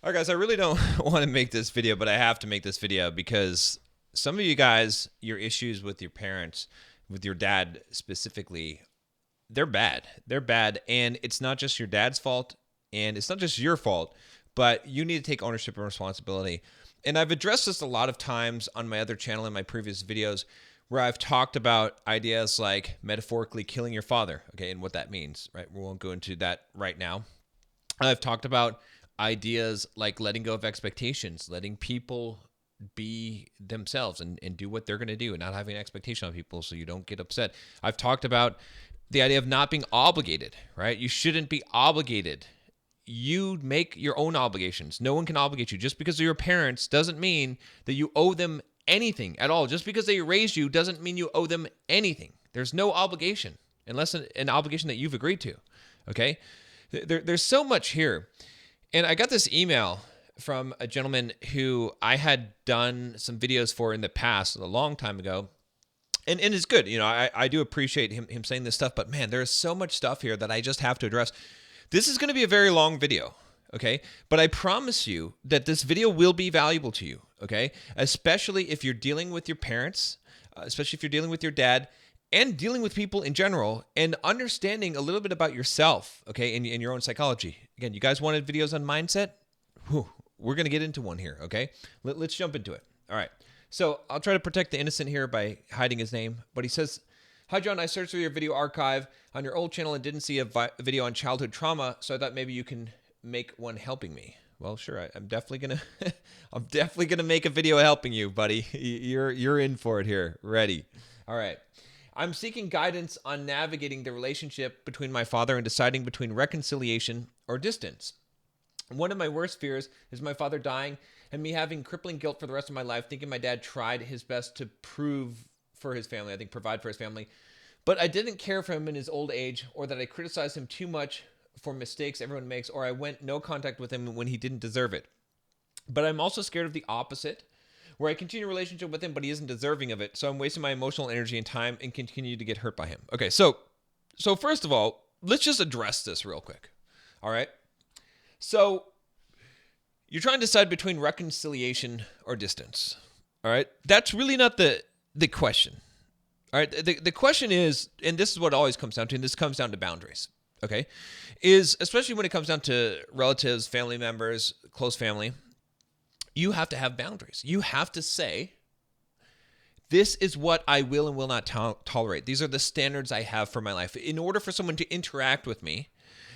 All right, guys, I really don't want to make this video, but I have to make this video because some of you guys, your issues with your parents, with your dad specifically, they're bad. They're bad. And it's not just your dad's fault and it's not just your fault, but you need to take ownership and responsibility. And I've addressed this a lot of times on my other channel in my previous videos where I've talked about ideas like metaphorically killing your father, okay, and what that means, right? We won't go into that right now. I've talked about ideas like letting go of expectations, letting people be themselves and do what they're going to do and not having an expectation on people so you don't get upset. I've talked about the idea of not being obligated, right? You shouldn't be obligated. You make your own obligations. No one can obligate you. Just because they're your parents doesn't mean that you owe them anything at all. Just because they raised you doesn't mean you owe them anything. There's no obligation unless an obligation that you've agreed to, okay? There's so much here. And I got this email from a gentleman who I had done some videos for in the past, a long time ago. And it's good. You know, I do appreciate him saying this stuff, but man, there's so much stuff here that I just have to address. This is going to be a very long video, okay? But I promise you that this video will be valuable to you, okay? Especially if you're dealing with your parents, especially if you're dealing with your dad, and dealing with people in general, and understanding a little bit about yourself, okay, and your own psychology. Again, you guys wanted videos on mindset? Whew, we're going to get into one here, okay? Let's jump into it. All right. So I'll try to protect the innocent here by hiding his name. But he says, "Hi, John. I searched through your video archive on your old channel and didn't see a video on childhood trauma, so I thought maybe you can make one helping me." Well, sure. I'm definitely gonna, I'm definitely gonna make a video helping you, buddy. You're in for it here. Ready? All right. "I'm seeking guidance on navigating the relationship between my father and deciding between reconciliation or distance. One of my worst fears is my father dying and me having crippling guilt for the rest of my life, thinking my dad tried his best to provide for his family, but I didn't care for him in his old age, or that I criticized him too much for mistakes everyone makes, or I went no contact with him when he didn't deserve it. But I'm also scared of the opposite, where I continue a relationship with him, but he isn't deserving of it. So I'm wasting my emotional energy and time and continue to get hurt by him." Okay, so first of all, let's just address this real quick. All right. So you're trying to decide between reconciliation or distance. All right. That's really not the question. All right. The question is, and this is what it always comes down to, and this comes down to boundaries. Okay. Is especially when it comes down to relatives, family members, close family, you have to have boundaries. You have to say, this is what I will and will not tolerate. These are the standards I have for my life. In order for someone to interact with me,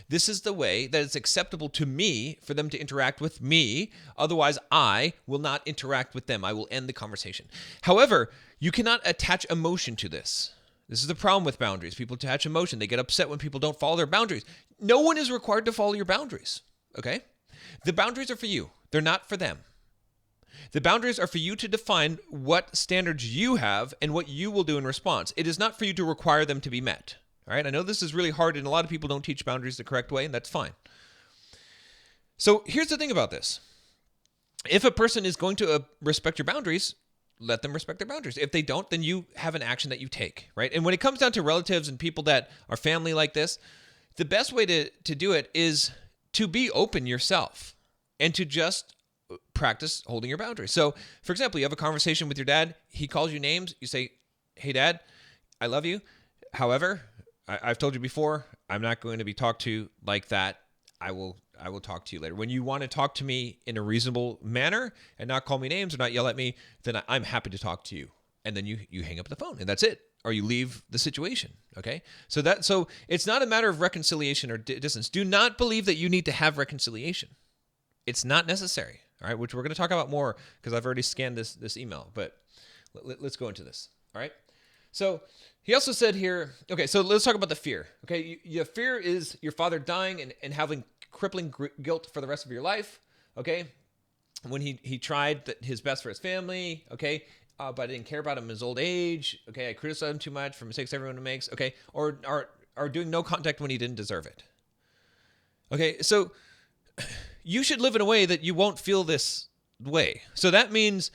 this is the way that it's acceptable to me for them to interact with me. Otherwise, I will not interact with them. I will end the conversation. However, you cannot attach emotion to this. This is the problem with boundaries. People attach emotion. They get upset when people don't follow their boundaries. No one is required to follow your boundaries, okay? The boundaries are for you. They're not for them. The boundaries are for you to define what standards you have and what you will do in response. It is not for you to require them to be met. All right, I know this is really hard, and a lot of people don't teach boundaries the correct way, and that's fine. So here's the thing about this. If a person is going to respect your boundaries, let them respect their boundaries. If they don't, then you have an action that you take, right? And when it comes down to relatives and people that are family like this, the best way to do it is to be open yourself and to just practice holding your boundaries. So, for example, you have a conversation with your dad. He calls you names. You say, "Hey, Dad, I love you. However, I've told you before, I'm not going to be talked to like that. I will talk to you later. When you want to talk to me in a reasonable manner and not call me names or not yell at me, then I'm happy to talk to you." And then you hang up the phone and that's it. Or you leave the situation. Okay. So it's not a matter of reconciliation or distance. Do not believe that you need to have reconciliation. It's not necessary. All right. Which we're going to talk about more because I've already scanned this email, but let's go into this. All right. So he also said here, okay, so let's talk about the fear. Okay, your fear is your father dying and having crippling guilt for the rest of your life. Okay, when he tried his best for his family. Okay, but I didn't care about him in his old age. Okay, I criticized him too much for mistakes everyone makes. Okay, or doing no contact when he didn't deserve it. Okay, so you should live in a way that you won't feel this way. So that means,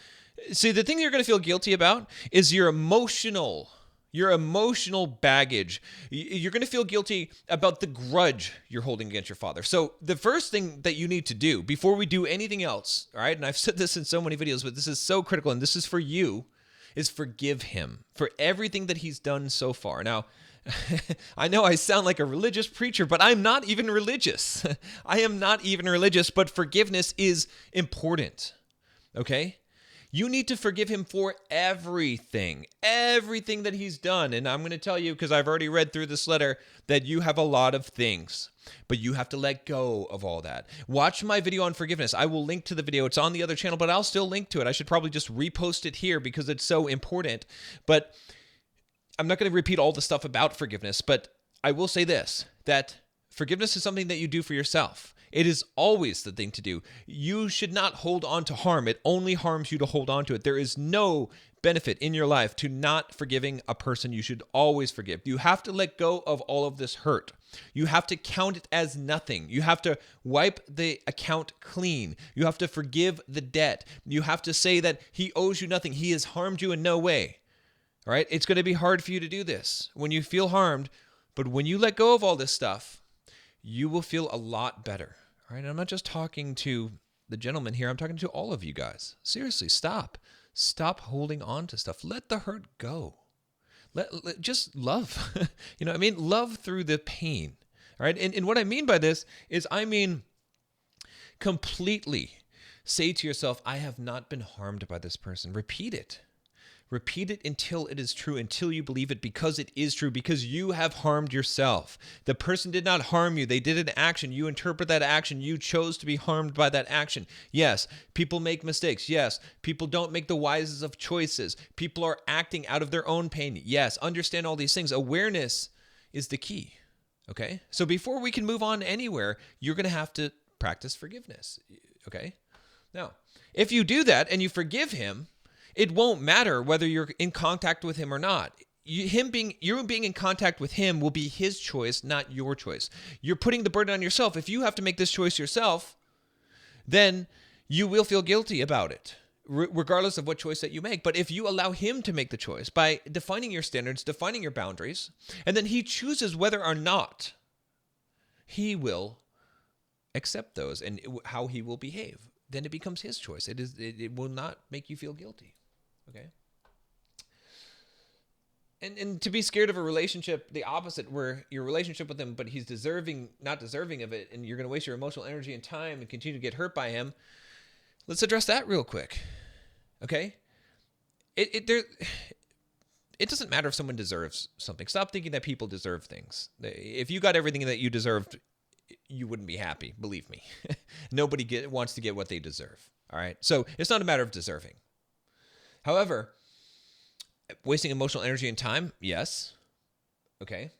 see, the thing you're going to feel guilty about is your emotional your emotional baggage. You're going to feel guilty about the grudge you're holding against your father. So the first thing that you need to do before we do anything else, all right, and I've said this in so many videos, but this is so critical, and this is for you, is forgive him for everything that he's done so far. Now, I know I sound like a religious preacher, but I'm not even religious. I am not even religious, but forgiveness is important, okay? You need to forgive him for everything that he's done. And I'm going to tell you, because I've already read through this letter, that you have a lot of things, but you have to let go of all that. Watch my video on forgiveness. I will link to the video. It's on the other channel, but I'll still link to it. I should probably just repost it here because it's so important. But I'm not going to repeat all the stuff about forgiveness, but I will say this, that forgiveness is something that you do for yourself. It is always the thing to do. You should not hold on to harm. It only harms you to hold on to it. There is no benefit in your life to not forgiving a person. You should always forgive. You have to let go of all of this hurt. You have to count it as nothing. You have to wipe the account clean. You have to forgive the debt. You have to say that he owes you nothing. He has harmed you in no way. All right? It's going to be hard for you to do this when you feel harmed, but when you let go of all this stuff, you will feel a lot better. All right, I'm not just talking to the gentleman here. I'm talking to all of you guys. Seriously, stop. Stop holding on to stuff. Let the hurt go. Just love. You know what I mean? Love through the pain. All right, and what I mean by this is completely say to yourself, I have not been harmed by this person. Repeat it. Repeat it until it is true, until you believe it, because it is true, because you have harmed yourself. The person did not harm you. They did an action. You interpret that action. You chose to be harmed by that action. Yes, people make mistakes. Yes, people don't make the wisest of choices. People are acting out of their own pain. Yes, understand all these things. Awareness is the key, okay? So before we can move on anywhere, you're going to have to practice forgiveness, okay? Now, if you do that and you forgive him, it won't matter whether you're in contact with him or not. You being in contact with him will be his choice, not your choice. You're putting the burden on yourself. If you have to make this choice yourself, then you will feel guilty about it, regardless of what choice that you make. But if you allow him to make the choice by defining your standards, defining your boundaries, and then he chooses whether or not he will accept those and how he will behave, then it becomes his choice. It will not make you feel guilty. Okay. And to be scared of a relationship, the opposite, where your relationship with him, but he's not deserving of it, and you're going to waste your emotional energy and time and continue to get hurt by him. Let's address that real quick. Okay. It doesn't matter if someone deserves something. Stop thinking that people deserve things. If you got everything that you deserved, you wouldn't be happy. Believe me. Nobody wants to get what they deserve. All right. So it's not a matter of deserving. However, wasting emotional energy and time, yes. Okay.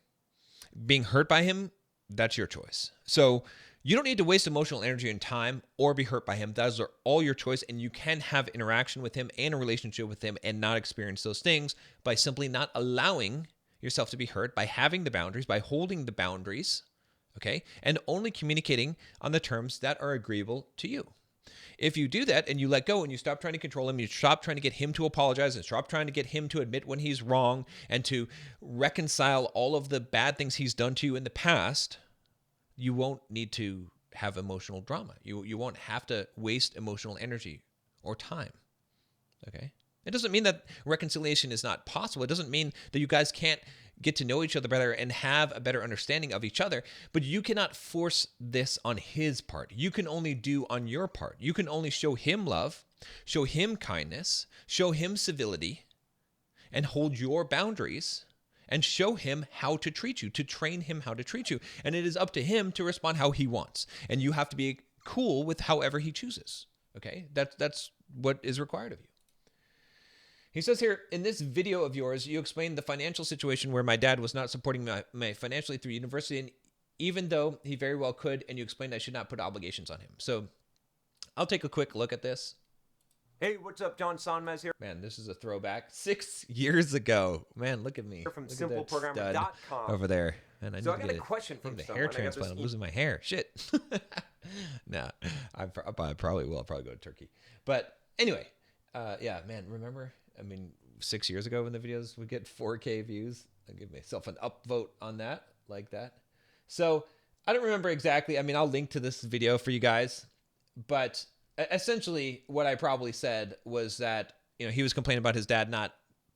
Being hurt by him, that's your choice. So you don't need to waste emotional energy and time or be hurt by him. Those are all your choice, and you can have interaction with him and a relationship with him and not experience those things by simply not allowing yourself to be hurt, by having the boundaries, by holding the boundaries, okay, and only communicating on the terms that are agreeable to you. If you do that and you let go and you stop trying to control him, you stop trying to get him to apologize and stop trying to get him to admit when he's wrong and to reconcile all of the bad things he's done to you in the past, you won't need to have emotional drama. You won't have to waste emotional energy or time, okay? It doesn't mean that reconciliation is not possible. It doesn't mean that you guys can't get to know each other better and have a better understanding of each other, but you cannot force this on his part. You can only do on your part. You can only show him love, show him kindness, show him civility, and hold your boundaries and show him how to treat you, to train him how to treat you. And it is up to him to respond how he wants. And you have to be cool with however he chooses, okay? That's what is required of you. He says here, in this video of yours, you explained the financial situation where my dad was not supporting me financially through university, and even though he very well could, and you explained I should not put obligations on him. So I'll take a quick look at this. Hey, what's up? John Sonmez here. Man, this is a throwback. 6 years ago. Man, look at me. From look simpleprogrammer.com. over there. Man, I got a question from the someone. hair transplant. I'm losing my hair. Shit. Nah, I probably will. I'll probably go to Turkey. But anyway, yeah, man, remember? I mean, 6 years ago when the videos would get 4K views. I'll give myself an upvote on that, like that. So I don't remember exactly. I mean, I'll link to this video for you guys, but essentially what I probably said was that, he was complaining about his dad not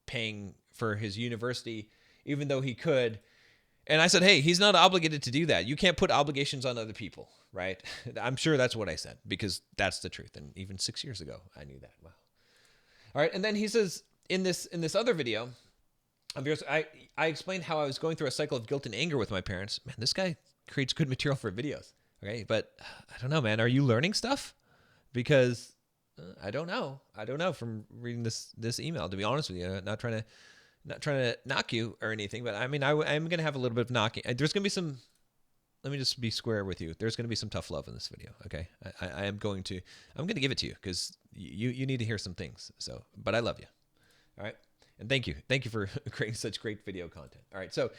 paying for his university, even though he could. And I said, hey, he's not obligated to do that. You can't put obligations on other people, right? I'm sure that's what I said, because that's the truth. And even 6 years ago, I knew that. Wow. All right. And then he says in this other video, I explained how I was going through a cycle of guilt and anger with my parents. Man, this guy creates good material for videos. Okay. But I don't know, man. Are you learning stuff? Because I don't know. I don't know from reading this email, to be honest with you. Not trying to knock you or anything, but I mean, I'm going to have a little bit of knocking. There's going to be some, let me just be square with you. There's going to be some tough love in this video. Okay. I'm going to give it to you because you need to hear some things. So, but I love you. All right. And thank you for creating such great video content. All right. So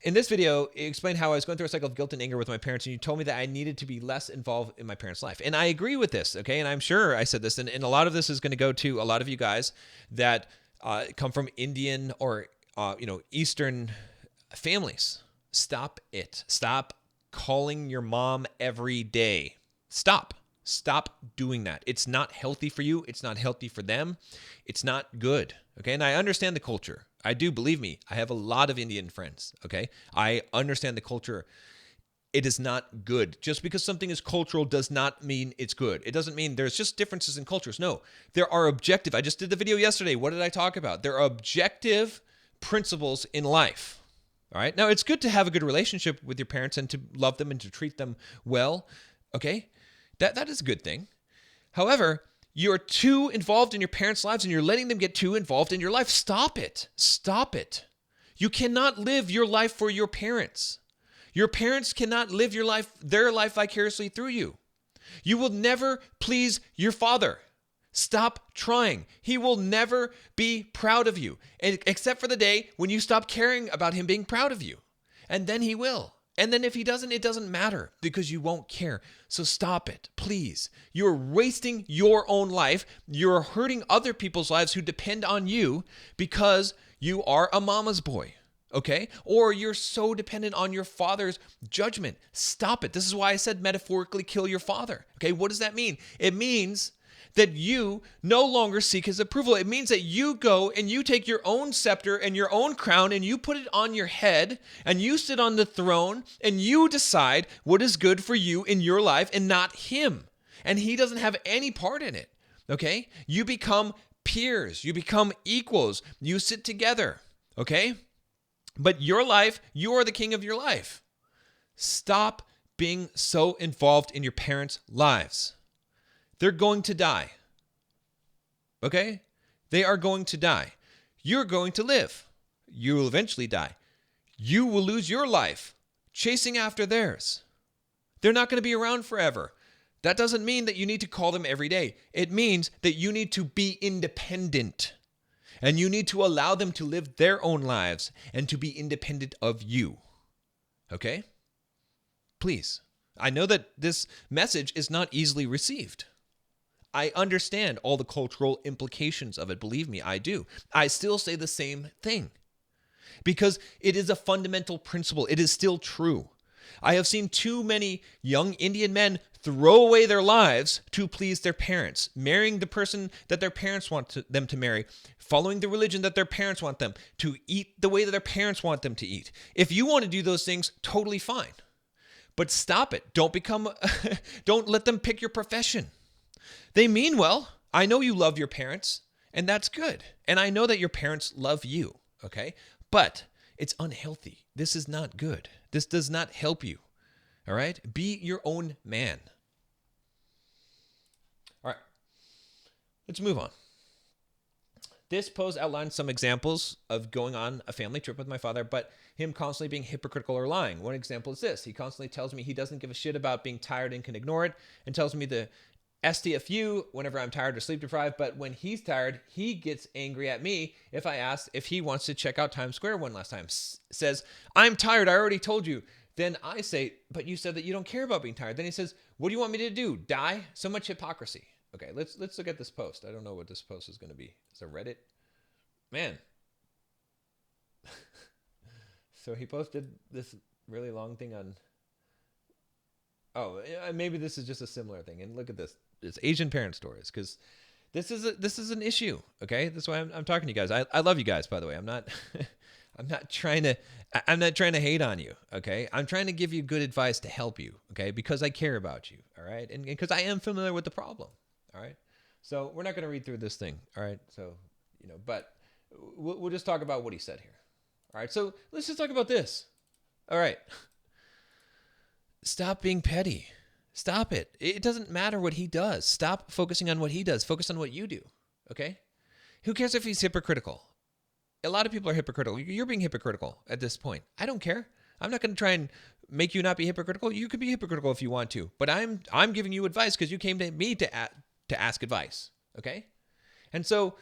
in this video, you explained how I was going through a cycle of guilt and anger with my parents, and you told me that I needed to be less involved in my parents' life. And I agree with this. Okay. And I'm sure I said this, and a lot of this is going to go to a lot of you guys that come from Indian or, Eastern families. Stop it. Stop calling your mom every day. Stop doing that. It's not healthy for you. It's not healthy for them. It's not good. Okay. And I understand the culture. I do, believe me. I have a lot of Indian friends. Okay. I understand the culture. It is not good. Just because something is cultural does not mean it's good. It doesn't mean there's just differences in cultures. No, there are objective. I just did the video yesterday. What did I talk about? There are objective principles in life. All right. Now, it's good to have a good relationship with your parents and to love them and to treat them well. Okay. That is a good thing. However, you're too involved in your parents' lives and you're letting them get too involved in your life. Stop it. Stop it. You cannot live your life for your parents. Your parents cannot live their life vicariously through you. You will never please your father. Stop trying. He will never be proud of you, except for the day when you stop caring about him being proud of you. And then he will. And then if he doesn't, it doesn't matter because you won't care. So stop it, please. You're wasting your own life. You're hurting other people's lives who depend on you because you are a mama's boy. Okay? Or you're so dependent on your father's judgment. Stop it. This is why I said metaphorically kill your father. Okay? What does that mean? It means that you no longer seek his approval. It means that you go and you take your own scepter and your own crown and you put it on your head and you sit on the throne and you decide what is good for you in your life and not him. And he doesn't have any part in it. Okay? You become peers. You become equals. You sit together. Okay? But your life, you are the king of your life. Stop being so involved in your parents' lives. They're going to die. Okay? They are going to die. You're going to live. You will eventually die. You will lose your life chasing after theirs. They're not going to be around forever. That doesn't mean that you need to call them every day. It means that you need to be independent. And you need to allow them to live their own lives and to be independent of you. Okay? Please. I know that this message is not easily received. I understand all the cultural implications of it. Believe me, I do. I still say the same thing because it is a fundamental principle. It is still true. I have seen too many young Indian men throw away their lives to please their parents, marrying the person that their parents want them to marry, following the religion that their parents want them to eat the way that their parents want them to eat. If you want to do those things, totally fine. But stop it. Don't let them pick your profession. They mean well. I know you love your parents, and that's good. And I know that your parents love you, okay? But it's unhealthy. This is not good. This does not help you, all right? Be your own man. All right, let's move on. This post outlines some examples of going on a family trip with my father, but him constantly being hypocritical or lying. One example is this. He constantly tells me he doesn't give a shit about being tired and can ignore it, and tells me the STFU whenever I'm tired or sleep deprived, but when he's tired, he gets angry at me if I ask if he wants to check out Times Square one last time. Says, I'm tired, I already told you. Then I say, but you said that you don't care about being tired. Then he says, what do you want me to do? Die? So much hypocrisy. Okay, let's look at this post. I don't know what this post is going to be. Is it Reddit? man. So he posted this really long thing on. Oh, maybe this is just a similar thing. And look at this. It's Asian parent stories, because this is an issue. Okay, that's why I'm talking to you guys. I love you guys, by the way. I'm not trying to hate on you. Okay, I'm trying to give you good advice to help you. Okay, because I care about you. All right, and because I am familiar with the problem. All right, so we're not going to read through this thing. All right, so but we'll just talk about what he said here. All right, so let's just talk about this. All right. Stop being petty. Stop it. It doesn't matter what he does. Stop focusing on what he does. Focus on what you do. Okay? Who cares if he's hypocritical? A lot of people are hypocritical. You're being hypocritical at this point. I don't care. I'm not going to try and make you not be hypocritical. You could be hypocritical if you want to, but I'm giving you advice because you came to me to ask advice. Okay? And so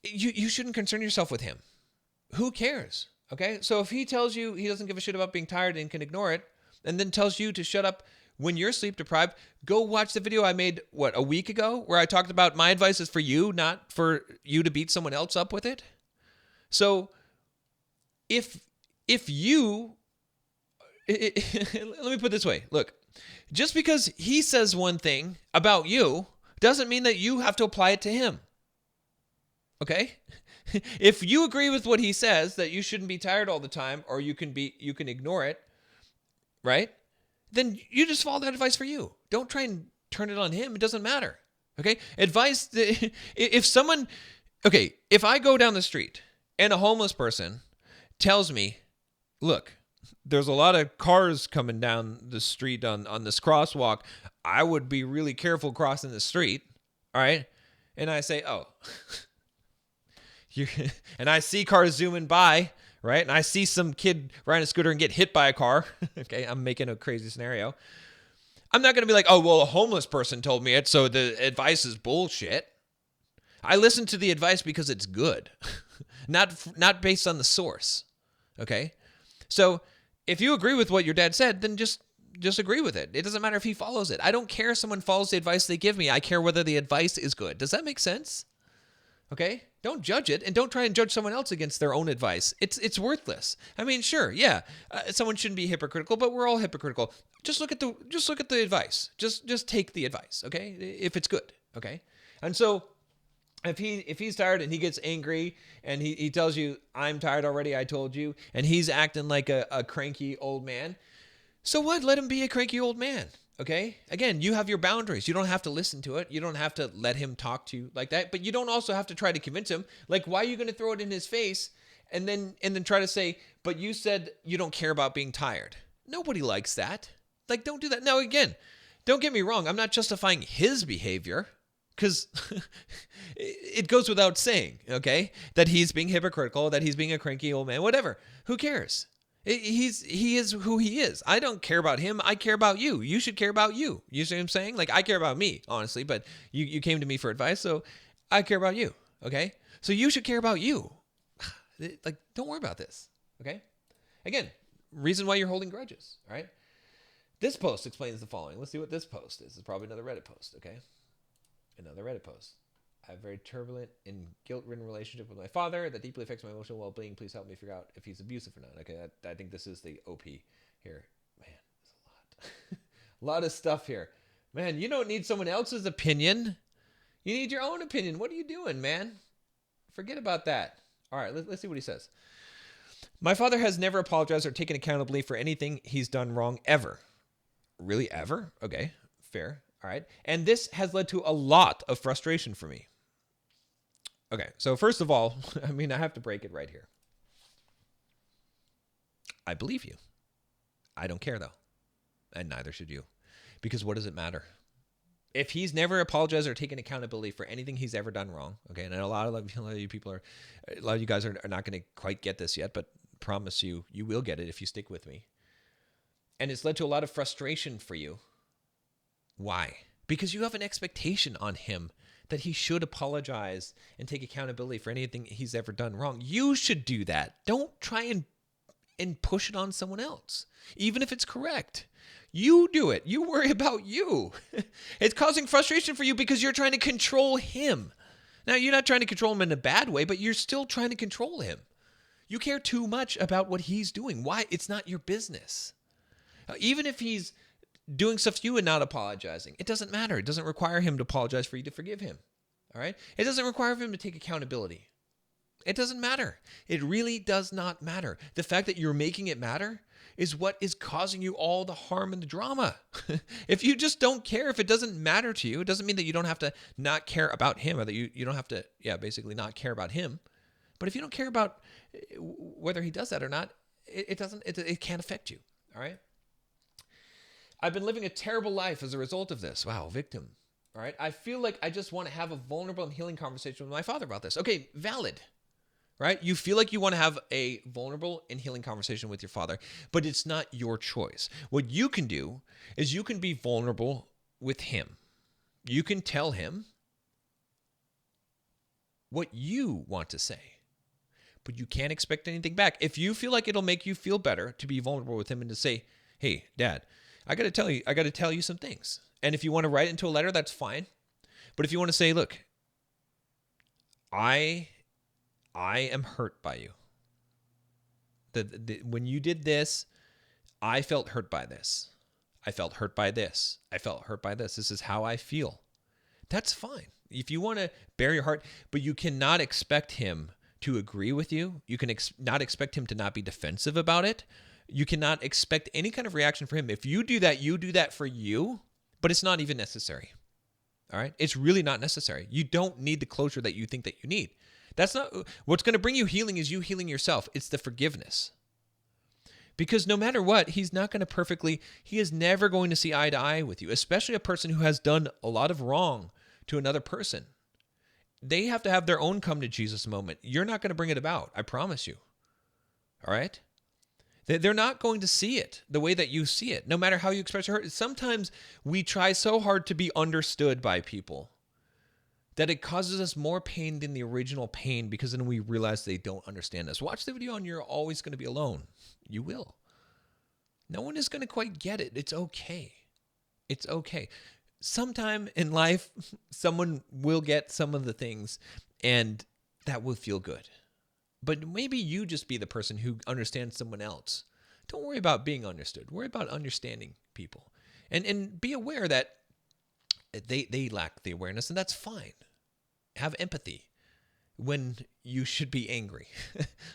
you shouldn't concern yourself with him. Who cares? Okay? So if he tells you he doesn't give a shit about being tired and can ignore it, and then tells you to shut up when you're sleep deprived, go watch the video I made, a week ago, where I talked about my advice is for you, not for you to beat someone else up with it. So if you, let me put it this way. Look, just because he says one thing about you doesn't mean that you have to apply it to him. Okay? If you agree with what he says, that you shouldn't be tired all the time, or you can ignore it, right? Then you just follow that advice for you. Don't try and turn it on him. It doesn't matter. Okay? Advice, if I go down the street and a homeless person tells me, look, there's a lot of cars coming down the street on this crosswalk. I would be really careful crossing the street. All right? And I say, oh, and I see cars zooming by, right? And I see some kid riding a scooter and get hit by a car. Okay, I'm making a crazy scenario. I'm not going to be like, oh, well, a homeless person told me it, so the advice is bullshit. I listen to the advice because it's good, not based on the source. Okay? So if you agree with what your dad said, then just agree with it. It doesn't matter if he follows it. I don't care if someone follows the advice they give me. I care whether the advice is good. Does that make sense? Okay? Don't judge it, and don't try and judge someone else against their own advice. It's worthless. I mean, sure, yeah, someone shouldn't be hypocritical, but we're all hypocritical. Just look at the advice. Just take the advice, okay? If it's good, okay? And so if he's tired and he gets angry and he tells you, I'm tired already, I told you, and he's acting like a cranky old man, so what? Let him be a cranky old man. Okay? Again, you have your boundaries. You don't have to listen to it. You don't have to let him talk to you like that. But you don't also have to try to convince him. Like, why are you going to throw it in his face and then try to say, but you said you don't care about being tired? Nobody likes that. Like, don't do that. Now, again, don't get me wrong. I'm not justifying his behavior, because it goes without saying, okay, that he's being hypocritical, that he's being a cranky old man, whatever. Who cares? He is who he is. I don't care about him. I care about you. You should care about you. You see what I'm saying? Like, I care about me, honestly, but you came to me for advice, so I care about you, okay? So you should care about you. Like, don't worry about this, okay? Again, reason why you're holding grudges, all right? This post explains the following. Let's see what this post is. It's probably another Reddit post, okay? Another Reddit post. I have a very turbulent and guilt-ridden relationship with my father that deeply affects my emotional well-being. Please help me figure out if he's abusive or not. Okay, I think this is the OP here. Man, there's a lot. A lot of stuff here. Man, you don't need someone else's opinion. You need your own opinion. What are you doing, man? Forget about that. All right, let's see what he says. My father has never apologized or taken accountability for anything he's done wrong ever. Really, ever? Okay, fair. All right. And this has led to a lot of frustration for me. Okay, so first of all, I mean, I have to break it right here. I believe you. I don't care, though. And neither should you. Because what does it matter? If he's never apologized or taken accountability for anything he's ever done wrong, okay, and a lot of you people are, a lot of you guys are not going to quite get this yet, but promise you, you will get it if you stick with me. And it's led to a lot of frustration for you. Why? Because you have an expectation on him that he should apologize and take accountability for anything he's ever done wrong. You should do that. Don't try and push it on someone else, even if it's correct. You do it. You worry about you. It's causing frustration for you because you're trying to control him. Now, you're not trying to control him in a bad way, but you're still trying to control him. You care too much about what he's doing. Why? It's not your business. Even if he's doing stuff to you and not apologizing, it doesn't matter. It doesn't require him to apologize for you to forgive him. All right? It doesn't require him to take accountability. It doesn't matter. It really does not matter. The fact that you're making it matter is what is causing you all the harm and the drama. If you just don't care, if it doesn't matter to you, it doesn't mean that you don't have to not care about him, or that you don't have to, basically not care about him. But if you don't care about whether he does that or not, it can't affect you. All right? I've been living a terrible life as a result of this. Wow, victim. All right? I feel like I just want to have a vulnerable and healing conversation with my father about this. Okay, valid. Right? You feel like you want to have a vulnerable and healing conversation with your father, but it's not your choice. What you can do is you can be vulnerable with him. You can tell him what you want to say, but you can't expect anything back. If you feel like it'll make you feel better to be vulnerable with him and to say, hey, Dad, I got to tell you some things. And if you want to write it into a letter, that's fine. But if you want to say, look, I am hurt by you. When you did this, I felt hurt by this. I felt hurt by this. I felt hurt by this. This is how I feel. That's fine. If you want to bare your heart, but you cannot expect him to agree with you. You can not expect him to not be defensive about it. You cannot expect any kind of reaction from him. If you do that for you, but it's not even necessary. All right? It's really not necessary. You don't need the closure that you think that you need. That's not what's going to bring you healing is you healing yourself. It's the forgiveness. Because no matter what, he is never going to see eye to eye with you, especially a person who has done a lot of wrong to another person. They have to have their own come to Jesus moment. You're not going to bring it about. I promise you. All right? They're not going to see it the way that you see it, no matter how you express your hurt. Sometimes we try so hard to be understood by people that it causes us more pain than the original pain, because then we realize they don't understand us. Watch the video on You're Always Going to Be Alone. You will. No one is going to quite get it. It's okay. It's okay. Sometime in life, someone will get some of the things, and that will feel good. But maybe you just be the person who understands someone else. Don't worry about being understood. Worry about understanding people. And be aware that they lack the awareness, and that's fine. Have empathy when you should be angry.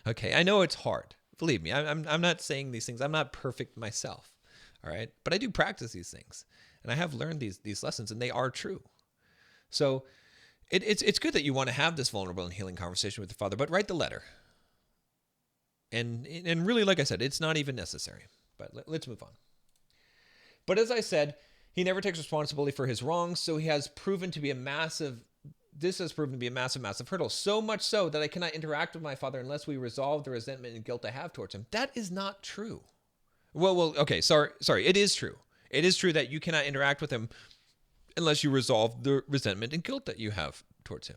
Okay, I know it's hard. Believe me, I'm not saying these things. I'm not perfect myself, all right? But I do practice these things, and I have learned these lessons, and they are true. So it's good that you want to have this vulnerable and healing conversation with your father, but write the letter. And really, like I said, it's not even necessary. But let's move on. But as I said, he never takes responsibility for his wrongs, so this has proven to be a massive, massive hurdle. So much so that I cannot interact with my father unless we resolve the resentment and guilt I have towards him. That is not true. Well, okay, sorry. It is true. It is true that you cannot interact with him unless you resolve the resentment and guilt that you have towards him.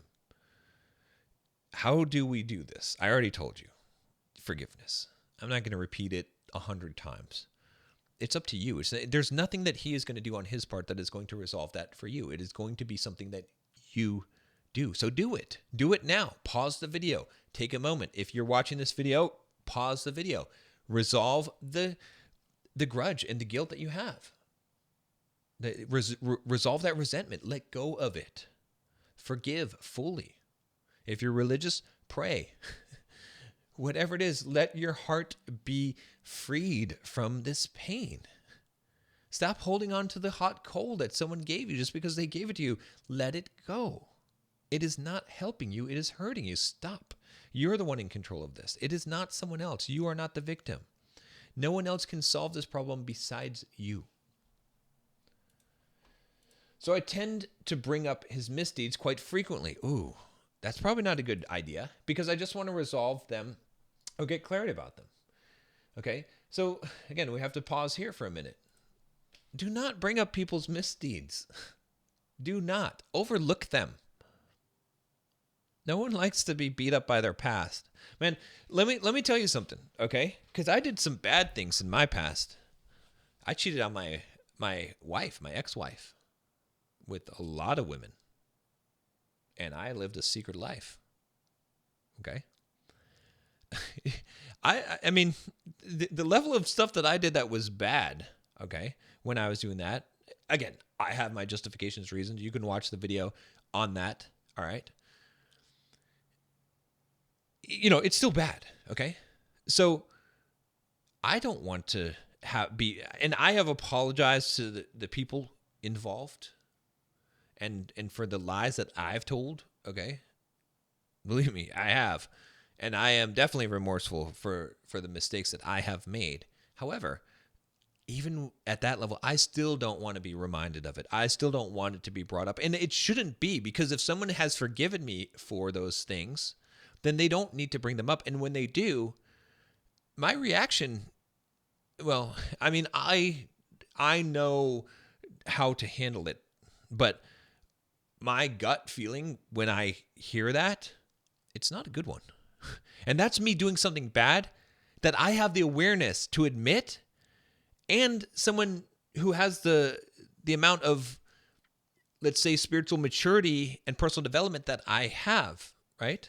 How do we do this? I already told you. Forgiveness. I'm not going to repeat it 100 times. It's up to you. There's nothing that he is going to do on his part that is going to resolve that for you. It is going to be something that you do. So do it. Do it now. Pause the video. Take a moment. If you're watching this video, pause the video. Resolve the grudge and the guilt that you have. Resolve that resentment. Let go of it. Forgive fully. If you're religious, pray. Whatever it is, let your heart be freed from this pain. Stop holding on to the hot coal that someone gave you just because they gave it to you. Let it go. It is not helping you. It is hurting you. Stop. You're the one in control of this. It is not someone else. You are not the victim. No one else can solve this problem besides you. So I tend to bring up his misdeeds quite frequently. Ooh, that's probably not a good idea, because I just want to resolve them or get clarity about them. Okay, so again, we have to pause here for a minute. Do not bring up people's misdeeds. Do not overlook them. No one likes to be beat up by their past. Man, let me tell you something, okay? Because I did some bad things in my past. I cheated on my wife, my ex-wife, with a lot of women. and I lived a secret life. Okay. I mean, the level of stuff that I did that was bad, okay, when I was doing that, again, I have my justifications, reasons. You can watch the video on that, all right? You know, it's still bad, okay? So I don't want to and I have apologized to the people involved and for the lies that I've told, okay? Believe me, I have. And I am definitely remorseful for the mistakes that I have made. However, even at that level, I still don't want to be reminded of it. I still don't want it to be brought up. And it shouldn't be, because if someone has forgiven me for those things, then they don't need to bring them up. And when they do, my reaction, well, I mean, I know how to handle it, but my gut feeling when I hear that, it's not a good one. And that's me doing something bad that I have the awareness to admit, and someone who has the amount of, let's say, spiritual maturity and personal development that I have, right?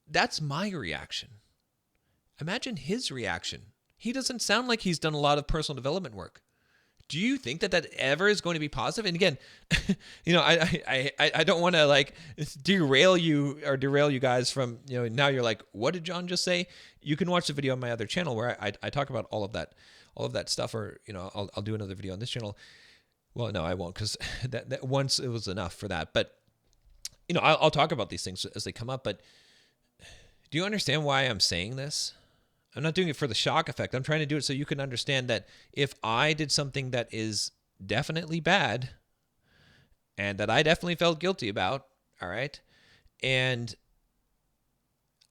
That's my reaction. Imagine his reaction. He doesn't sound like he's done a lot of personal development work. Do you think that ever is going to be positive? And again, you know, I don't want to like derail you guys from, you know, now you're like, what did John just say? You can watch the video on my other channel where I talk about all of that stuff, or, you know, I'll do another video on this channel. Well, no, I won't, because that once it was enough for that. But, you know, I'll talk about these things as they come up. But do you understand why I'm saying this? I'm not doing it for the shock effect. I'm trying to do it so you can understand that if I did something that is definitely bad and that I definitely felt guilty about, all right, and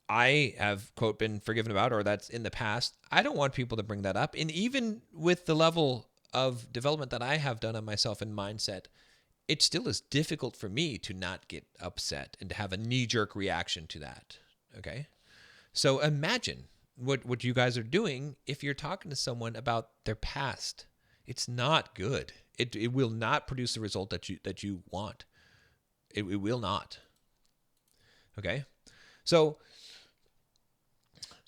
I have, quote, been forgiven about, or that's in the past, I don't want people to bring that up. And even with the level of development that I have done on myself and mindset, it still is difficult for me to not get upset and to have a knee-jerk reaction to that, okay? So imagine what you guys are doing if you're talking to someone about their past. It's not good. It will not produce the result that you want. It will not. Okay? So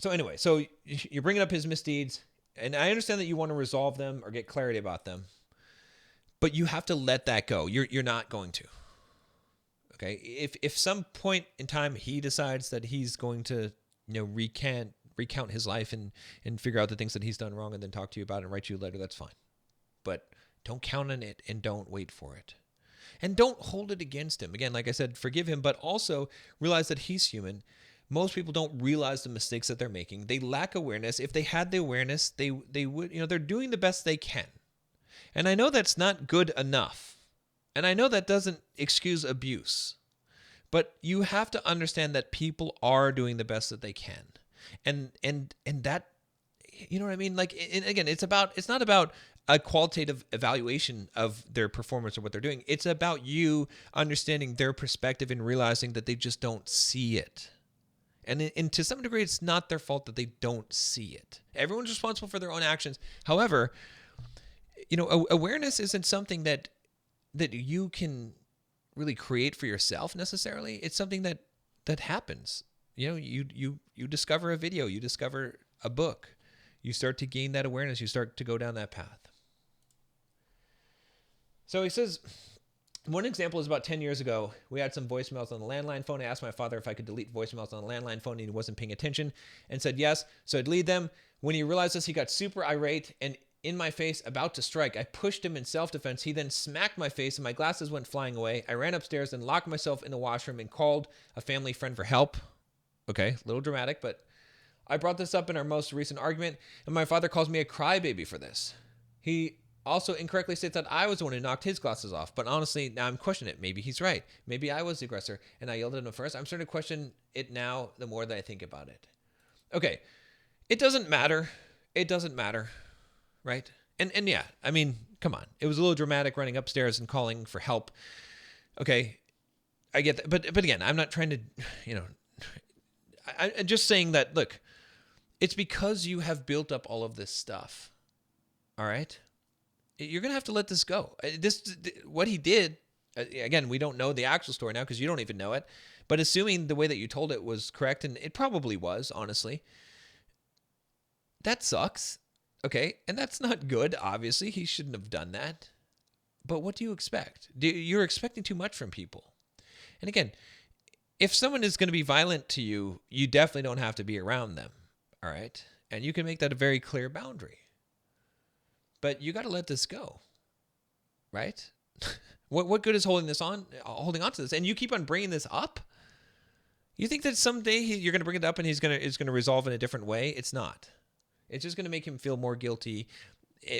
anyway, so you're bringing up his misdeeds, and I understand that you want to resolve them or get clarity about them, but you have to let that go. You're not going to. Okay? If some point in time he decides that he's going to, you know, recount his life and figure out the things that he's done wrong and then talk to you about it and write you a letter, that's fine. But don't count on it and don't wait for it. And don't hold it against him. Again, like I said, forgive him, but also realize that he's human. Most people don't realize the mistakes that they're making. They lack awareness. If they had the awareness, they would, you know, they're doing the best they can. And I know that's not good enough. And I know that doesn't excuse abuse. But you have to understand that people are doing the best that they can. And that, you know what I mean? Like, and again, it's not about a qualitative evaluation of their performance or what they're doing. It's about you understanding their perspective and realizing that they just don't see it. And to some degree, it's not their fault that they don't see it. Everyone's responsible for their own actions. However, you know, awareness isn't something that you can really create for yourself necessarily. It's something that happens. You know, you discover a video, you discover a book, you start to gain that awareness, you start to go down that path. So he says, one example is about 10 years ago, we had some voicemails on the landline phone. I asked my father if I could delete voicemails on the landline phone, and he wasn't paying attention and said yes. So I deleted them. When he realized this, he got super irate and in my face, about to strike. I pushed him in self-defense. He then smacked my face and my glasses went flying away. I ran upstairs and locked myself in the washroom and called a family friend for help. Okay, a little dramatic, but I brought this up in our most recent argument, and my father calls me a crybaby for this. He also incorrectly states that I was the one who knocked his glasses off, but honestly, now I'm questioning it. Maybe he's right. Maybe I was the aggressor, and I yelled at him first. I'm starting to question it now the more that I think about it. Okay, it doesn't matter. It doesn't matter, right? And yeah, I mean, come on. It was a little dramatic running upstairs and calling for help. Okay, I get that. But again, I'm not trying to, you know, I'm just saying that, look, it's because you have built up all of this stuff, all right? You're going to have to let this go. What he did Again, we don't know the actual story now because you don't even know it. But assuming the way that you told it was correct, and it probably was, honestly, that sucks. Okay, and that's not good, obviously. He shouldn't have done that. But what do you expect? You're expecting too much from people. And again, if someone is going to be violent to you, you definitely don't have to be around them. All right? And you can make that a very clear boundary. But you got to let this go. Right? What good is holding on to this? And you keep on bringing this up? You think that someday you're going to bring it up and it's going to resolve in a different way? It's not. It's just going to make him feel more guilty,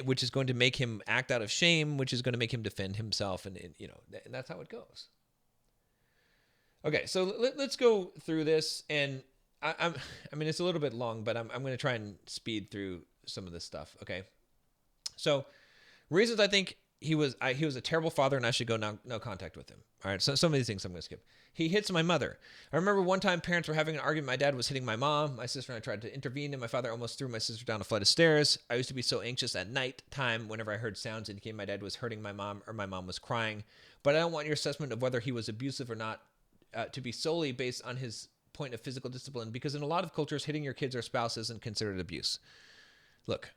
which is going to make him act out of shame, which is going to make him defend himself, and that's how it goes. Okay, so let's go through this, and I mean it's a little bit long, but I'm going to try and speed through some of this stuff. Okay, so reasons I think he was a terrible father and I should go no contact with him. All right, so some of these things I'm going to skip. He hits my mother. I remember one time parents were having an argument. My dad was hitting my mom. My sister and I tried to intervene, and my father almost threw my sister down a flight of stairs. I used to be so anxious at night time whenever I heard sounds indicating my dad was hurting my mom or my mom was crying. But I don't want your assessment of whether he was abusive or not to be solely based on his point of physical discipline, because in a lot of cultures, hitting your kids or spouse isn't considered abuse. Look,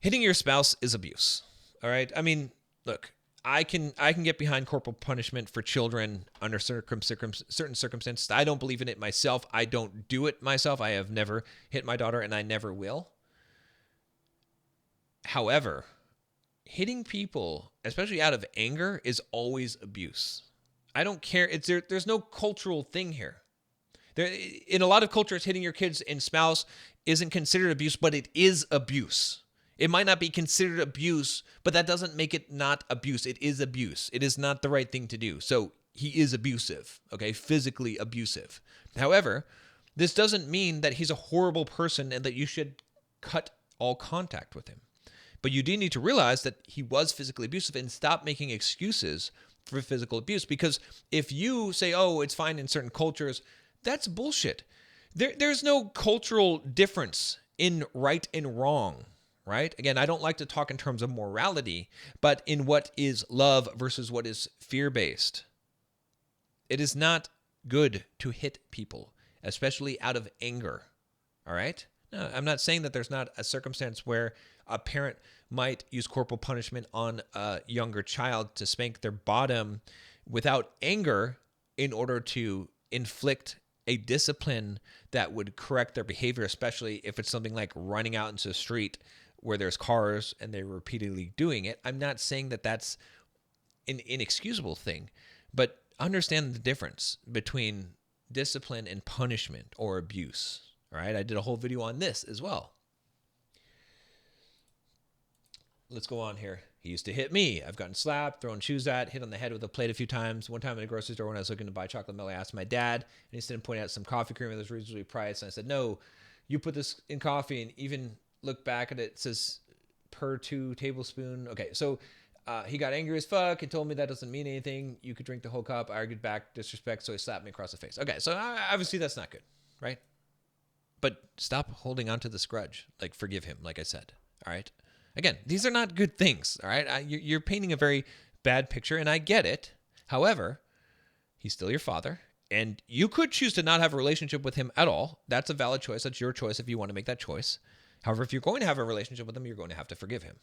hitting your spouse is abuse. All right? I mean, look, I can get behind corporal punishment for children under certain circumstances. I don't believe in it myself. I don't do it myself. I have never hit my daughter, and I never will. However, hitting people, especially out of anger, is always abuse. I don't care. There's no cultural thing here. In a lot of cultures, hitting your kids and spouse isn't considered abuse, but it is abuse. It might not be considered abuse, but that doesn't make it not abuse. It is abuse. It is not the right thing to do. So he is abusive, okay? Physically abusive. However, this doesn't mean that he's a horrible person and that you should cut all contact with him. But you do need to realize that he was physically abusive and stop making excuses for physical abuse. Because if you say, oh, it's fine in certain cultures, that's bullshit. There's no cultural difference in right and wrong. Right? Again, I don't like to talk in terms of morality, but in what is love versus what is fear-based. It is not good to hit people, especially out of anger. All right? Now, I'm not saying that there's not a circumstance where a parent might use corporal punishment on a younger child to spank their bottom without anger in order to inflict a discipline that would correct their behavior, especially if it's something like running out into the street where there's cars and they're repeatedly doing it. I'm not saying that that's an inexcusable thing, but understand the difference between discipline and punishment or abuse. All right, I did a whole video on this as well. Let's go on here. He used to hit me. I've gotten slapped, thrown shoes at, hit on the head with a plate a few times. One time in a grocery store when I was looking to buy chocolate milk, I asked my dad, and he said, point out some coffee creamer that was reasonably priced. And I said, no, you put this in coffee, and even look back at it, it says per 2 tablespoon. Okay, so he got angry as fuck and told me that doesn't mean anything. You could drink the whole cup. I argued back, disrespect, so he slapped me across the face. Okay, so obviously that's not good, right? But stop holding on to this grudge. Like, forgive him, like I said, all right? Again, these are not good things, all right? You're painting a very bad picture, and I get it. However, he's still your father, and you could choose to not have a relationship with him at all. That's a valid choice. That's your choice if you want to make that choice. However, if you're going to have a relationship with him, you're going to have to forgive him.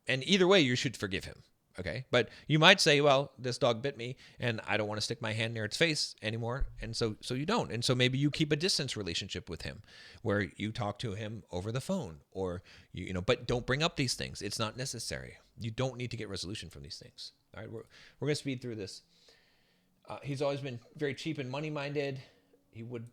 And either way, you should forgive him, okay? But you might say, well, this dog bit me, and I don't want to stick my hand near its face anymore, and so you don't. And so maybe you keep a distance relationship with him where you talk to him over the phone or, but don't bring up these things. It's not necessary. You don't need to get resolution from these things. All right, we're going to speed through this. He's always been very cheap and money-minded. He would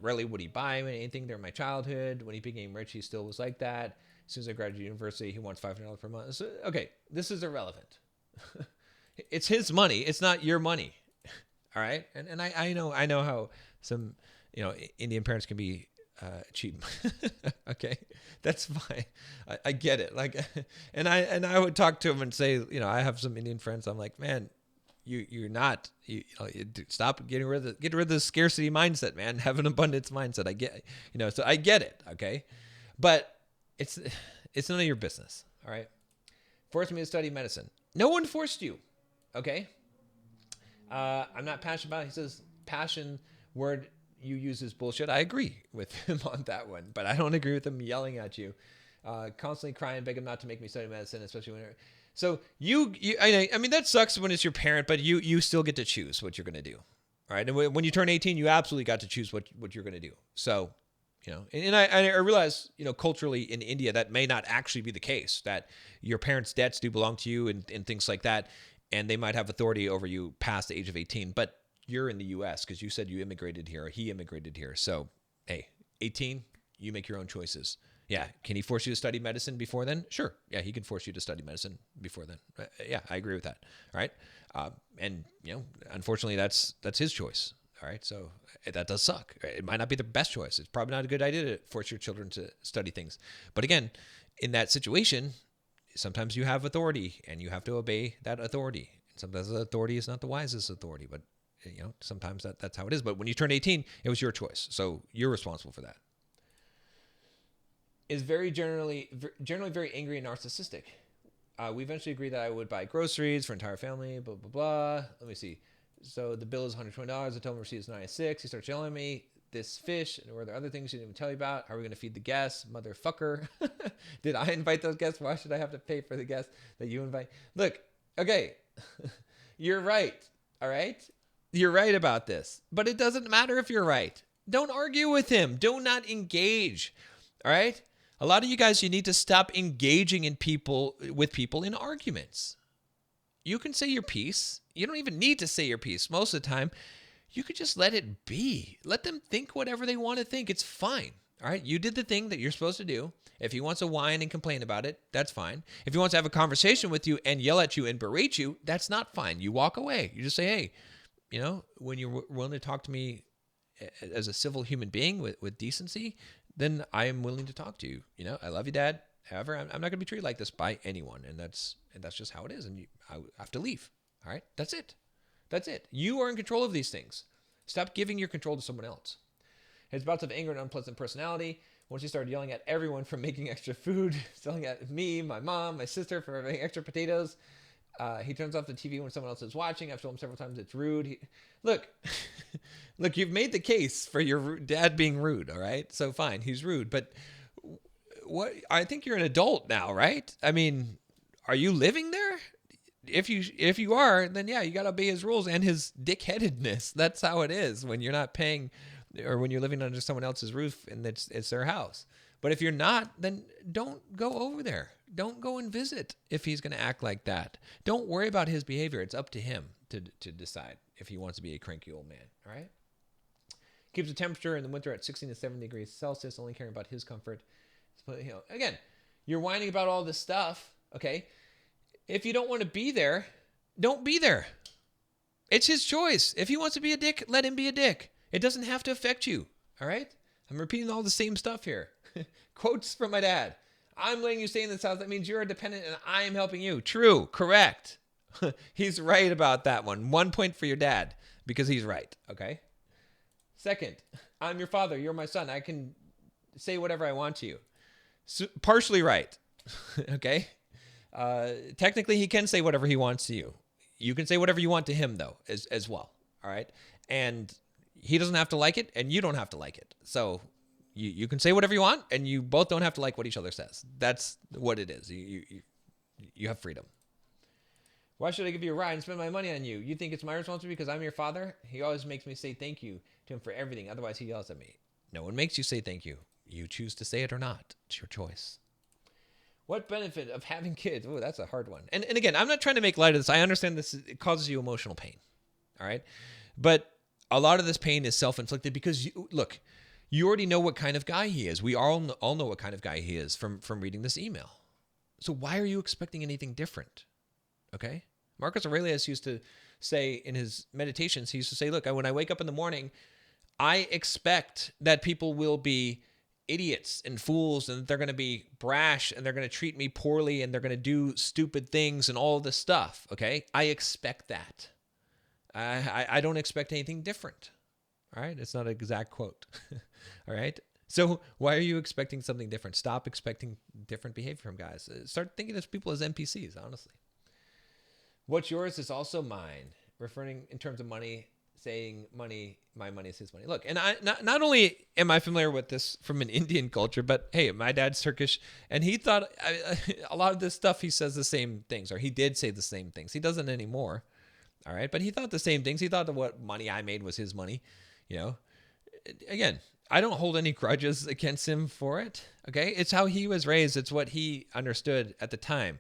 rarely would he buy me anything during my childhood. When he became rich, he still was like that. As soon as I graduated university, he wants $500 per month. So, okay, this is irrelevant. It's his money. It's not your money. All right? And I know how some, Indian parents can be cheap. Okay? That's fine. I get it. Like, and I would talk to him and say, I have some Indian friends. I'm like, man, stop getting rid of the scarcity mindset, man. Have an abundance mindset. I get, so I get it. Okay. But it's none of your business. All right. Forced me to study medicine. No one forced you. Okay. I'm not passionate about it. He says passion word you use is bullshit. I agree with him on that one, but I don't agree with him yelling at you. Constantly crying, beg him not to make me study medicine, especially when. So I mean, that sucks when it's your parent, but you still get to choose what you're going to do. All right. And when you turn 18, you absolutely got to choose what you're going to do. So, and I realize, culturally in India, that may not actually be the case, that your parents' debts do belong to you and things like that. And they might have authority over you past the age of 18, but you're in the US because you said you immigrated here, or he immigrated here. So, hey, 18, you make your own choices. Yeah. Can he force you to study medicine before then? Sure. Yeah, he can force you to study medicine before then. Yeah, I agree with that. All right. And unfortunately, that's his choice. All right. So that does suck. It might not be the best choice. It's probably not a good idea to force your children to study things. But again, in that situation, sometimes you have authority and you have to obey that authority. Sometimes the authority is not the wisest authority, but sometimes that's how it is. But when you turn 18, it was your choice. So you're responsible for that. Is generally very angry and narcissistic. We eventually agreed that I would buy groceries for entire family, blah, blah, blah. Let me see. So the bill is $120. I told him receipt is $96. He starts yelling at me, this fish, and were there other things he didn't even tell you about? How are we going to feed the guests? Motherfucker. Did I invite those guests? Why should I have to pay for the guests that you invite? Look, okay, you're right, all right? You're right about this, but it doesn't matter if you're right. Don't argue with him. Do not engage, all right? A lot of you guys, you need to stop engaging with people in arguments. You can say your piece. You don't even need to say your piece. Most of the time, you could just let it be. Let them think whatever they want to think. It's fine. All right. You did the thing that you're supposed to do. If he wants to whine and complain about it, that's fine. If he wants to have a conversation with you and yell at you and berate you, that's not fine. You walk away. You just say, hey, when you're willing to talk to me as a civil human being with decency, then I am willing to talk to you. I love you, Dad. However, I'm not going to be treated like this by anyone. And that's just how it is. And I have to leave. All right. That's it. That's it. You are in control of these things. Stop giving your control to someone else. His bouts of anger and unpleasant personality. Once he started yelling at everyone for making extra food, yelling at me, my mom, my sister for making extra potatoes. He turns off the TV when someone else is watching. I've told him several times it's rude. Look, you've made the case for your dad being rude. All right. So fine. He's rude. But I think you're an adult now, right? I mean, are you living there? If you are, then yeah, you got to obey his rules and his dickheadedness. That's how it is when you're not paying, or when you're living under someone else's roof and it's their house. But if you're not, then don't go over there. Don't go and visit if he's going to act like that. Don't worry about his behavior. It's up to him to decide if he wants to be a cranky old man. All right. Keeps the temperature in the winter at 16 to 70 degrees Celsius, only caring about his comfort. Again, you're whining about all this stuff. Okay. If you don't want to be there, don't be there. It's his choice. If he wants to be a dick, let him be a dick. It doesn't have to affect you. All right? I'm repeating all the same stuff here. Quotes from my dad. I'm letting you stay in this house. That means you're a dependent and I am helping you. True. Correct. He's right about that one. 1 point for your dad because he's right. Okay? Second, I'm your father. You're my son. I can say whatever I want to you. So, partially right. Okay? Technically, he can say whatever he wants to you. You can say whatever you want to him, though, as well. All right? And he doesn't have to like it, and you don't have to like it. So you can say whatever you want, and you both don't have to like what each other says. That's what it is. You have freedom. Why should I give you a ride and spend my money on you? You think it's my responsibility because I'm your father? He always makes me say thank you to him for everything. Otherwise, he yells at me. No one makes you say thank you. You choose to say it or not. It's your choice. What benefit of having kids? Oh, that's a hard one. And again, I'm not trying to make light of this. I understand it causes you emotional pain. All right? But a lot of this pain is self-inflicted because, you already know what kind of guy he is. We all know what kind of guy he is from reading this email. So why are you expecting anything different? Okay? Marcus Aurelius used to say in his meditations, he used to say, look, when I wake up in the morning, I expect that people will be idiots and fools and they're going to be brash and they're going to treat me poorly and they're going to do stupid things and all this stuff. Okay. I expect that. I don't expect anything different. All right. It's not an exact quote. All right. So why are you expecting something different? Stop expecting different behavior from guys. Start thinking of people as NPCs, honestly. What's yours is also mine, referring in terms of money, saying money, my money is his money. Look, and I not only am I familiar with this from an Indian culture, but hey, my dad's Turkish, and he thought a lot of this stuff, he says the same things, or he did say the same things. He doesn't anymore, all right? But he thought the same things. He thought that what money I made was his money, you know? Again, I don't hold any grudges against him for it, okay? It's how he was raised. It's what he understood at the time.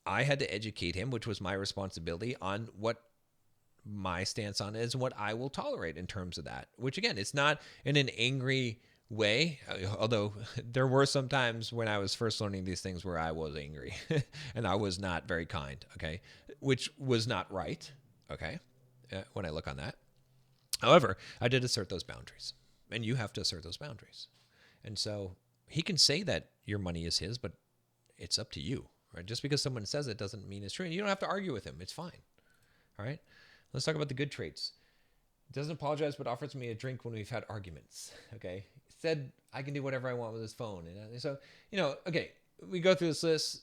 I had to educate him, which was my responsibility, on what my stance on it is and what I will tolerate in terms of that, which again, it's not in an angry way, although there were some times when I was first learning these things where I was angry and I was not very kind, okay, which was not right, okay, when I look on that. However, I did assert those boundaries, and you have to assert those boundaries. And so he can say that your money is his, but it's up to you. Right? Just because someone says it doesn't mean it's true. And you don't have to argue with him. It's fine. All right. Let's talk about the good traits. Doesn't apologize, but offers me a drink when we've had arguments. Okay. Said I can do whatever I want with his phone. And so, okay, we go through this list.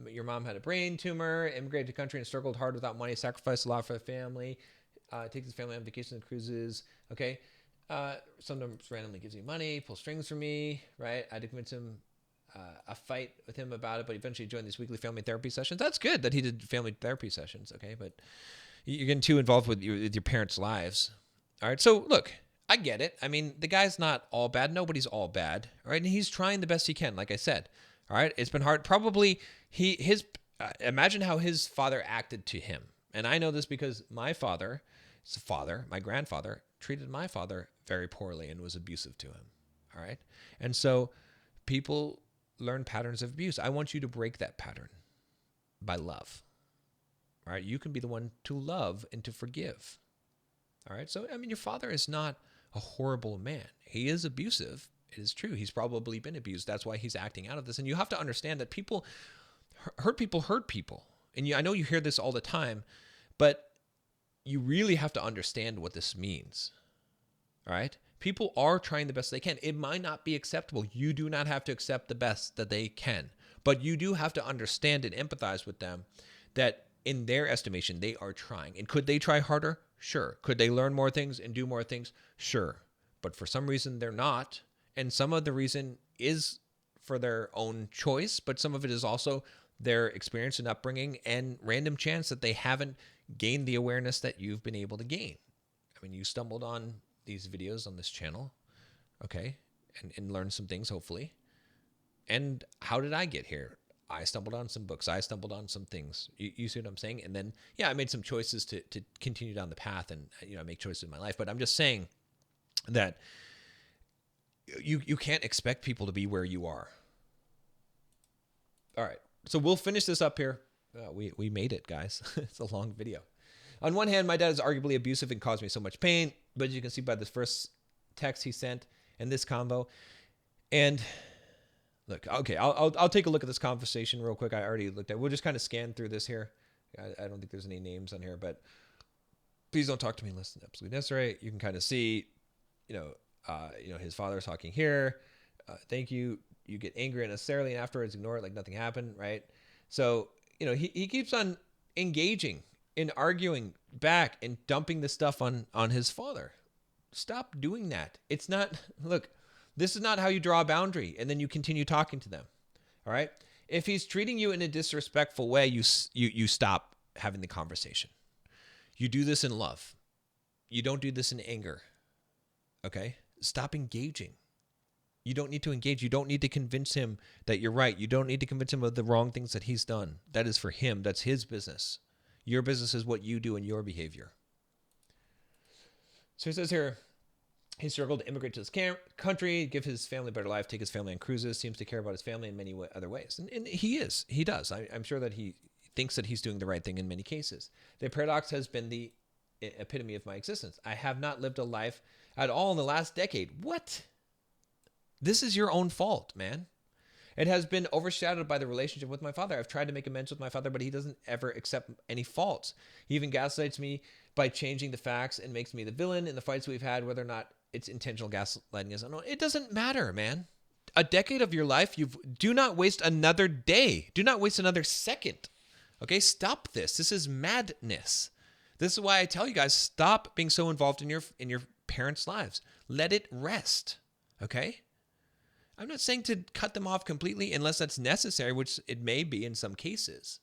Your mom had a brain tumor, immigrated to the country and struggled hard without money, sacrificed a lot for the family, takes his family on vacation and cruises. Okay. Sometimes randomly gives me money, pulls strings for me, right? I had to convince him a fight with him about it, but eventually joined these weekly family therapy sessions. That's good that he did family therapy sessions, okay? But you're getting too involved with your parents' lives. All right, so look, I get it. I mean, the guy's not all bad. Nobody's all bad, all right? And he's trying the best he can, like I said. All right, it's been hard. Probably imagine how his father acted to him. And I know this because my grandfather, treated my father very poorly and was abusive to him, all right? And so people learn patterns of abuse. I want you to break that pattern by love. All right. You can be the one to love and to forgive. All right. So, I mean, your father is not a horrible man. He is abusive. It is true. He's probably been abused. That's why he's acting out of this. And you have to understand that hurt people. And I know you hear this all the time, but you really have to understand what this means. All right. People are trying the best they can. It might not be acceptable. You do not have to accept the best that they can, but you do have to understand and empathize with them that in their estimation, they are trying. And could they try harder? Sure. Could they learn more things and do more things? Sure. But for some reason, they're not. And some of the reason is for their own choice, but some of it is also their experience and upbringing and random chance that they haven't gained the awareness that you've been able to gain. I mean, you stumbled on these videos on this channel, okay, and learn some things, hopefully. And how did I get here? I stumbled on some books. I stumbled on some things. You see what I'm saying? And then, yeah, I made some choices to continue down the path and, make choices in my life. But I'm just saying that you can't expect people to be where you are. All right. So we'll finish this up here. We made it, guys. It's a long video. On one hand, my dad is arguably abusive and caused me so much pain, but as you can see by this first text he sent and this convo. And look, okay, I'll take a look at this conversation real quick. I already looked at it. We'll just kind of scan through this here. I don't think there's any names on here, but please don't talk to me unless it's absolutely necessary. You can kind of see, his father's talking here. Thank you. You get angry unnecessarily and afterwards ignore it like nothing happened, right? So, he keeps on engaging in arguing back and dumping the stuff on his father. Stop doing that. It's not, look, this is not how you draw a boundary and then you continue talking to them. All right. If he's treating you in a disrespectful way, you stop having the conversation. You do this in love. You don't do this in anger. Okay. Stop engaging. You don't need to engage. You don't need to convince him that you're right. You don't need to convince him of the wrong things that he's done. That is for him. That's his business. Your business is what you do and your behavior. So he says here, he struggled to immigrate to this country, give his family a better life, take his family on cruises, seems to care about his family in many other ways. And he is. He does. I'm sure that he thinks that he's doing the right thing in many cases. The paradox has been the epitome of my existence. I have not lived a life at all in the last decade. What? This is your own fault, man. It has been overshadowed by the relationship with my father. I've tried to make amends with my father, but he doesn't ever accept any faults. He even gaslights me by changing the facts and makes me the villain in the fights we've had, whether or not it's intentional gaslighting us. It doesn't matter, man. A decade of your life, do not waste another day. Do not waste another second Okay, stop this. This is madness. This is why I tell you guys, stop being so involved in your parents' lives. Let it rest. Okay? I'm not saying to cut them off completely unless that's necessary, which it may be in some cases.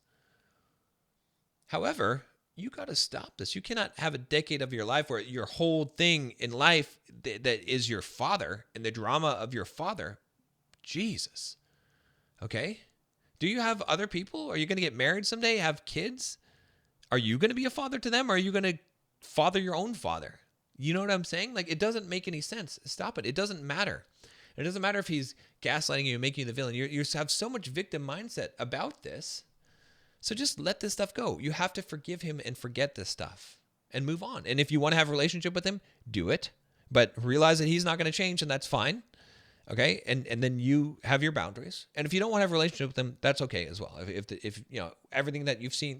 However, you got to stop this. You cannot have a decade of your life where your whole thing in life that is your father and the drama of your father. Jesus. Okay? Do you have other people? Are you going to get married someday? Have kids? Are you going to be a father to them? Or are you going to father your own father? You know what I'm saying? Like, it doesn't make any sense. Stop it. It doesn't matter. It doesn't matter if he's gaslighting you and making you the villain. You have so much victim mindset about this. So just let this stuff go. You have to forgive him and forget this stuff and move on. And if you want to have a relationship with him, do it. But realize that he's not going to change, and that's fine. Okay? And then you have your boundaries. And if you don't want to have a relationship with him, that's okay as well. If you know, everything that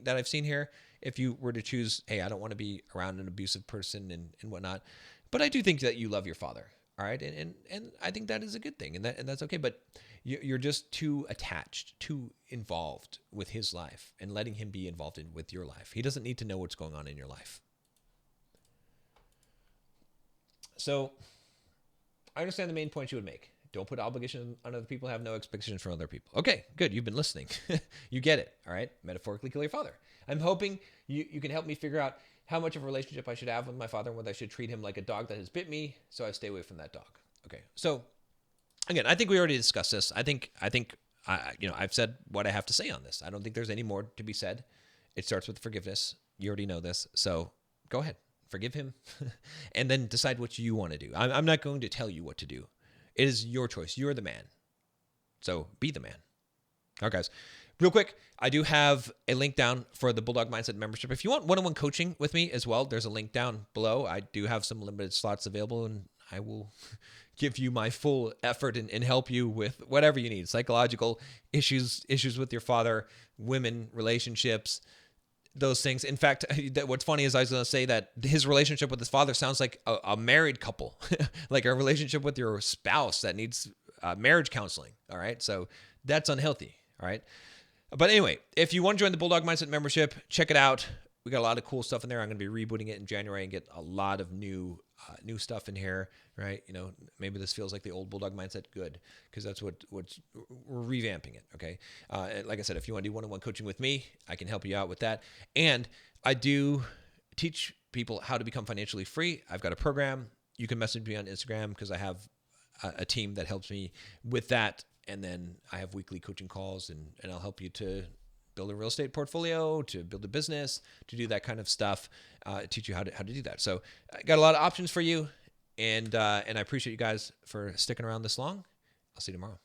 I've seen here, if you were to choose, hey, I don't want to be around an abusive person and whatnot, but I do think that you love your father. All right. And I think that is a good thing, and that's okay. But you're just too attached, too involved with his life and letting him be involved with your life. He doesn't need to know what's going on in your life. So I understand the main point you would make. Don't put obligation on other people. Have no expectations from other people. Okay, good. You've been listening. You get it. All right. Metaphorically kill your father. I'm hoping you can help me figure out how much of a relationship I should have with my father and whether I should treat him like a dog that has bit me, so I stay away from that dog. Okay. So again, I think we already discussed this. I think I've said what I have to say on this. I don't think there's any more to be said. It starts with forgiveness. You already know this. So go ahead, forgive him, and then decide what you want to do. I'm not going to tell you what to do. It is your choice. You're the man. So be the man. All right, guys. Real quick, I do have a link down for the Bulldog Mindset membership. If you want one-on-one coaching with me as well, there's a link down below. I do have some limited slots available, and I will give you my full effort and help you with whatever you need. Psychological issues with your father, women, relationships, those things. In fact, what's funny is I was going to say that his relationship with his father sounds like a married couple, like a relationship with your spouse that needs marriage counseling. All right. So that's unhealthy. All right. But anyway, if you want to join the Bulldog Mindset membership, check it out. We got a lot of cool stuff in there. I'm going to be rebooting it in January and get a lot of new stuff in here, right? You know, maybe this feels like the old Bulldog Mindset. Good, because that's what's we're revamping it. Okay, like I said, if you want to do one-on-one coaching with me, I can help you out with that. And I do teach people how to become financially free. I've got a program. You can message me on Instagram because I have a team that helps me with that. And then I have weekly coaching calls, and I'll help you to build a real estate portfolio, to build a business, to do that kind of stuff, teach you how to do that. So I got a lot of options for you, and I appreciate you guys for sticking around this long. I'll see you tomorrow.